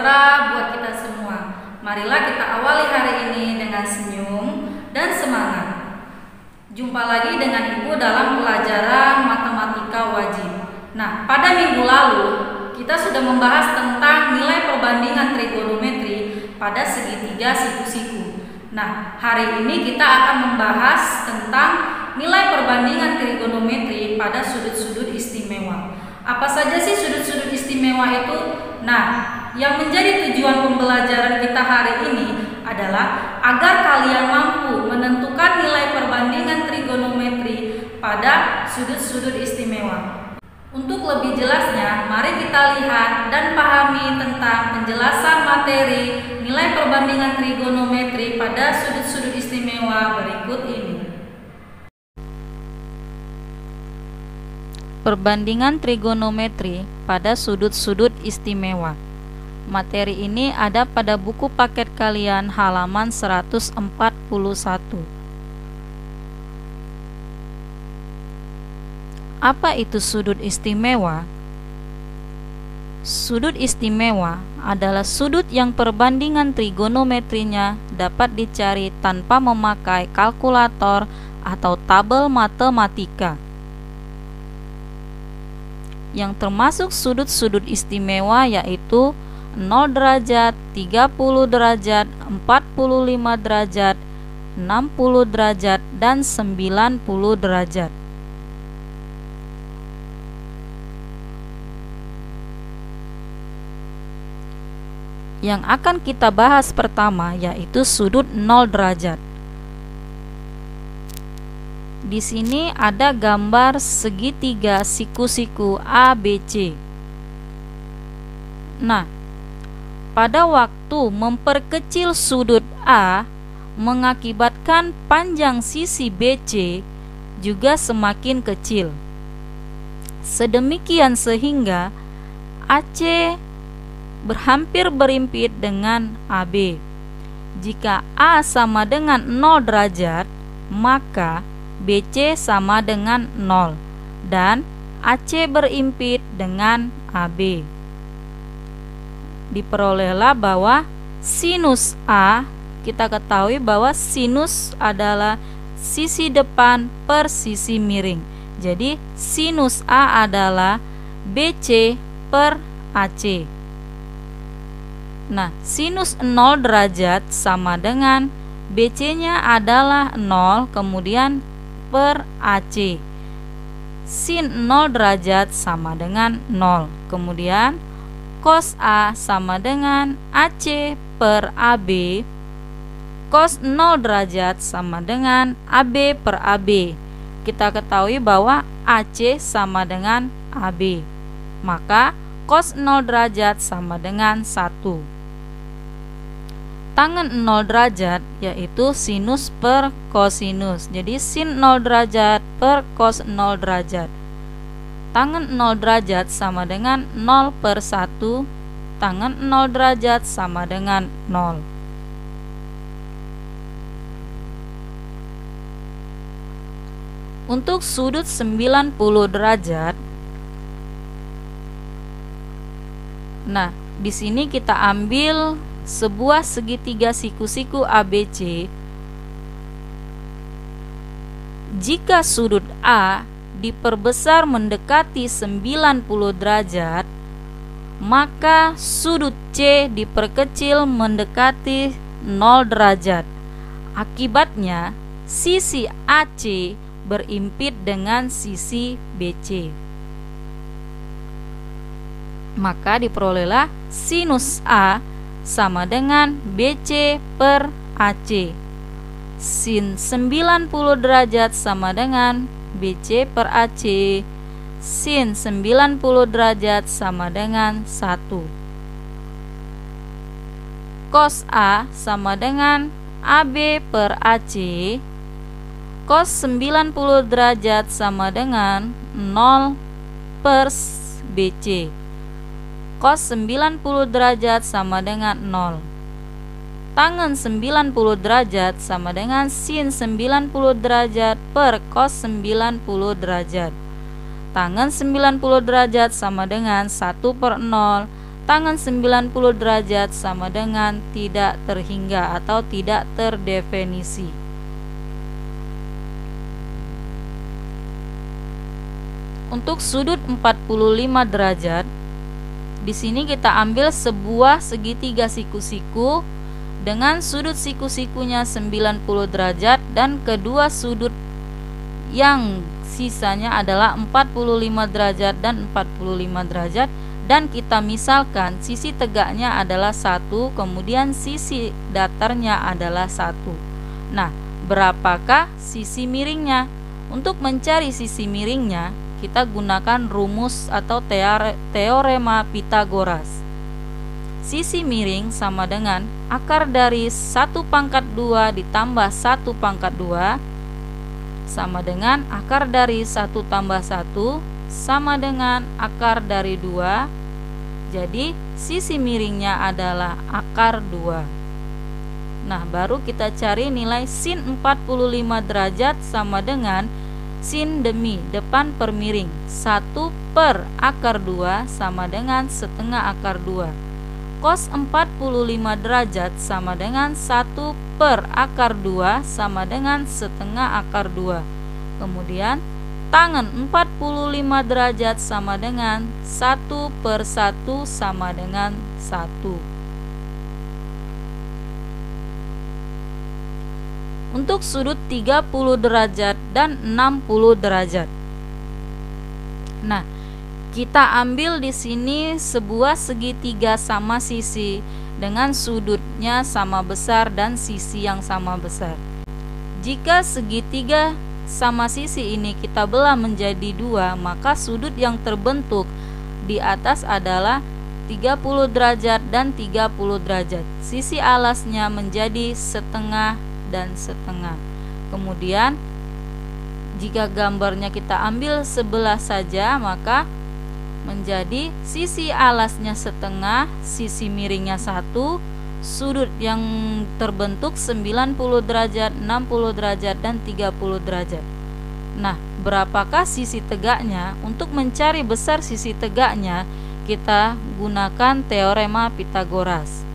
sejahtera buat kita semua. Marilah kita awali hari ini dengan senyum dan semangat. Jumpa lagi dengan Ibu dalam pelajaran matematika wajib. Nah, pada minggu lalu kita sudah membahas tentang nilai perbandingan trigonometri pada segitiga siku-siku. Nah, hari ini kita akan membahas tentang nilai perbandingan trigonometri pada sudut-sudut istimewa. Apa saja sih sudut-sudut istimewa itu? Nah, yang menjadi tujuan pembelajaran kita hari ini adalah agar kalian mampu menentukan nilai perbandingan trigonometri pada sudut-sudut istimewa. Untuk lebih jelasnya, mari kita lihat dan pahami tentang penjelasan materi nilai perbandingan trigonometri pada sudut-sudut istimewa berikut ini. Perbandingan trigonometri pada sudut-sudut istimewa. Materi ini ada pada buku paket kalian halaman 141. Apa itu sudut istimewa? Sudut istimewa adalah sudut yang perbandingan trigonometrinya dapat dicari tanpa memakai kalkulator atau tabel matematika. Yang termasuk sudut-sudut istimewa yaitu 0 derajat, 30 derajat, 45 derajat, 60 derajat, dan 90 derajat. Yang akan kita bahas pertama yaitu sudut 0 derajat. Di sini ada gambar segitiga siku-siku ABC. Nah, pada waktu memperkecil sudut A mengakibatkan panjang sisi BC juga semakin kecil. Sedemikian sehingga AC hampir berimpit dengan AB. Jika A sama dengan 0 derajat, maka BC sama dengan 0 dan AC berimpit dengan AB. Diperolehlah bahwa sinus A, kita ketahui bahwa sinus adalah sisi depan per sisi miring. Jadi sinus A adalah BC per AC. Nah, sinus 0 derajat sama dengan BC-nya adalah 0, kemudian per AC. Sin 0 derajat sama dengan 0. Kemudian cos A sama dengan AC per AB. Cos 0 derajat sama dengan AB per AB. Kita ketahui bahwa AC sama dengan AB. Maka cos 0 derajat sama dengan 1. Tangen 0 derajat yaitu sinus per kosinus. Jadi sin 0 derajat per cos 0 derajat. Tangen 0 derajat sama dengan 0 per 1. Tangen 0 derajat sama dengan 0. Untuk sudut 90 derajat. Nah, di sini kita ambil sebuah segitiga siku-siku ABC. Jika sudut A diperbesar mendekati 90 derajat, maka sudut C diperkecil mendekati 0 derajat. Akibatnya, sisi AC berimpit dengan sisi BC. Maka diperolehlah sinus A sama dengan BC per AC. Sin 90 derajat sama dengan BC per AC. Sin 90 derajat sama dengan 1. Cos A sama dengan AB per AC. Cos 90 derajat sama dengan 0 per BC. Cos 90 derajat sama dengan 0. Tangen 90 derajat sama dengan sin 90 derajat per cos 90 derajat. Tangen 90 derajat sama dengan 1 per 0. tangan 90 derajat sama dengan tidak terhingga atau tidak terdefinisi. Untuk sudut 45 derajat, di sini kita ambil sebuah segitiga siku-siku dengan sudut siku-sikunya 90 derajat dan kedua sudut yang sisanya adalah 45 derajat dan 45 derajat, dan kita misalkan sisi tegaknya adalah 1, kemudian sisi datarnya adalah 1. Nah, berapakah sisi miringnya? Untuk mencari sisi miringnya, kita gunakan rumus atau teorema Pitagoras. Sisi miring sama dengan akar dari 1 pangkat 2 ditambah 1 pangkat 2 sama dengan akar dari 1 tambah 1 sama dengan akar dari 2. Jadi sisi miringnya adalah akar 2. Nah, baru kita cari nilai sin 45 derajat sama dengan sin demi depan per miring 1 per akar 2 sama dengan setengah akar 2. Cos 45 derajat sama dengan 1 per akar 2 sama dengan setengah akar 2. Kemudian tangan 45 derajat sama dengan 1 per 1 sama dengan 1. Untuk sudut 30 derajat dan 60 derajat. Nah, kita ambil di sini sebuah segitiga sama sisi dengan sudutnya sama besar dan sisi yang sama besar. Jika segitiga sama sisi ini kita belah menjadi 2, maka sudut yang terbentuk di atas adalah 30 derajat dan 30 derajat. Sisi alasnya menjadi setengah dan setengah. Kemudian jika gambarnya kita ambil sebelah saja, maka menjadi sisi alasnya setengah, sisi miringnya 1, sudut yang terbentuk 90 derajat, 60 derajat, dan 30 derajat. Nah, berapakah sisi tegaknya? Untuk mencari besar sisi tegaknya, kita gunakan teorema Pitagoras.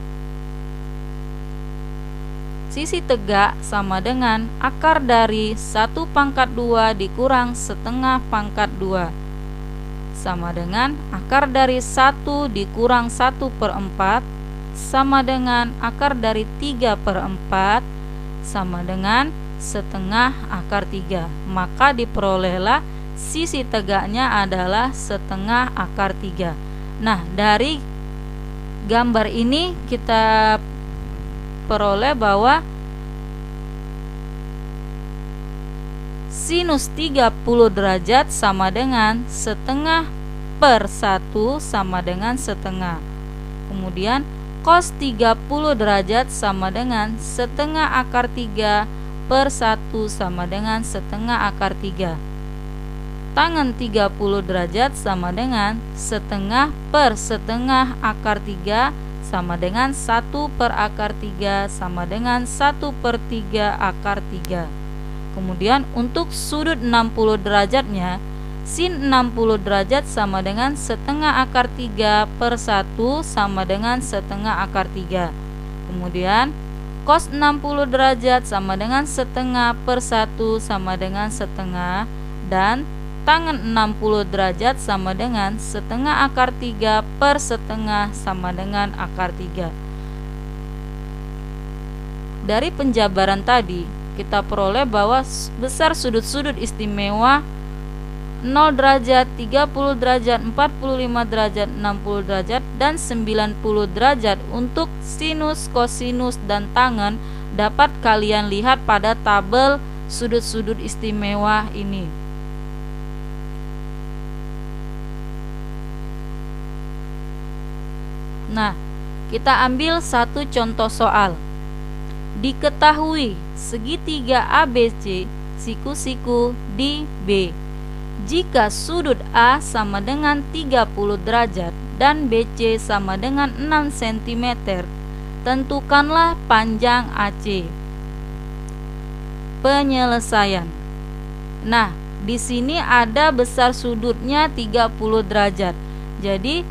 Sisi tegak sama dengan akar dari 1 pangkat 2 dikurang setengah pangkat 2 sama dengan akar dari 1 dikurang 1 per 4 sama dengan akar dari 3 per 4 sama dengan setengah akar 3. Maka diperolehlah sisi tegaknya adalah setengah akar 3. Nah, dari gambar ini kita peroleh bahwa sinus 30 derajat sama dengan setengah per 1 sama dengan setengah. Kemudian cos 30 derajat sama dengan setengah akar 3 per 1 sama dengan setengah akar 3. Tangan 30 derajat sama dengan setengah per setengah akar 3 sama dengan 1 per akar 3 sama dengan 1 per 3 akar 3. Kemudian untuk sudut 60 derajatnya, sin 60 derajat sama dengan setengah akar 3 per 1 sama dengan setengah akar 3. Kemudian cos 60 derajat sama dengan setengah per 1 sama dengan setengah, dan tangan 60 derajat sama dengan setengah akar 3 per setengah sama dengan akar 3. Dari penjabaran tadi, kita peroleh bahwa besar sudut-sudut istimewa 0 derajat, 30 derajat, 45 derajat, 60 derajat, dan 90 derajat untuk sinus, kosinus, dan tangen dapat kalian lihat pada tabel sudut-sudut istimewa ini. Nah, kita ambil satu contoh soal. Diketahui segitiga ABC siku-siku di B. Jika sudut A sama dengan 30 derajat dan BC sama dengan 6 cm, tentukanlah panjang AC. Penyelesaian. Nah, di sini ada besar sudutnya 30 derajat. Jadi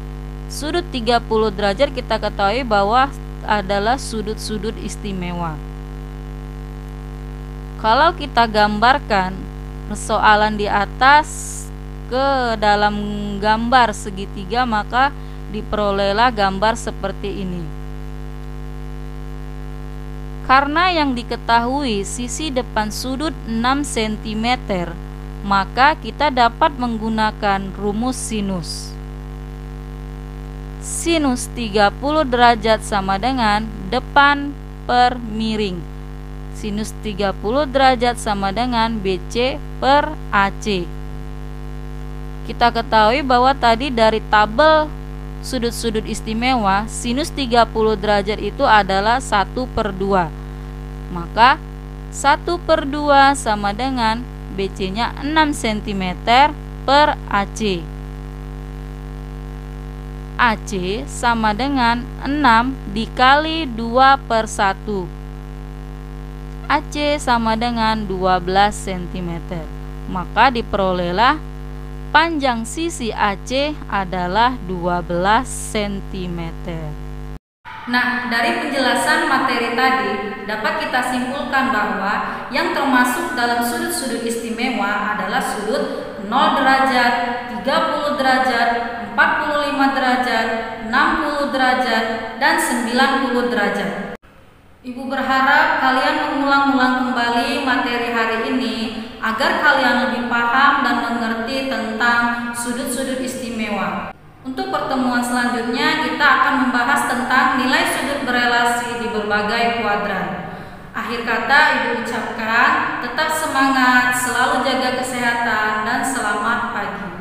Sudut 30 derajat kita ketahui bahwa adalah sudut-sudut istimewa. Kalau kita gambarkan persoalan di atas ke dalam gambar segitiga, maka diperolehlah gambar seperti ini. Karena yang diketahui sisi depan sudut 6 cm, maka kita dapat menggunakan rumus sinus. Sinus 30 derajat sama dengan depan per miring. Sinus 30 derajat sama dengan BC per AC. Kita ketahui bahwa tadi dari tabel sudut-sudut istimewa, sinus 30 derajat itu adalah 1/2. Maka 1/2 sama dengan BC-nya 6 cm per AC. AC sama dengan 6 dikali 2/1. AC sama dengan 12 cm. Maka diperolehlah panjang sisi AC adalah 12 cm. Nah, dari penjelasan materi tadi dapat kita simpulkan bahwa yang termasuk dalam sudut-sudut istimewa adalah sudut 0 derajat, 30 derajat, 45 derajat, 60 derajat, dan 90 derajat. Ibu berharap kalian mengulang-ulang kembali materi hari ini agar kalian lebih paham dan mengerti tentang sudut-sudut istimewa. Untuk pertemuan selanjutnya kita akan membahas tentang nilai sudut berelasi di berbagai kuadran. Akhir kata Ibu ucapkan tetap semangat, selalu jaga kesehatan, dan selamat pagi.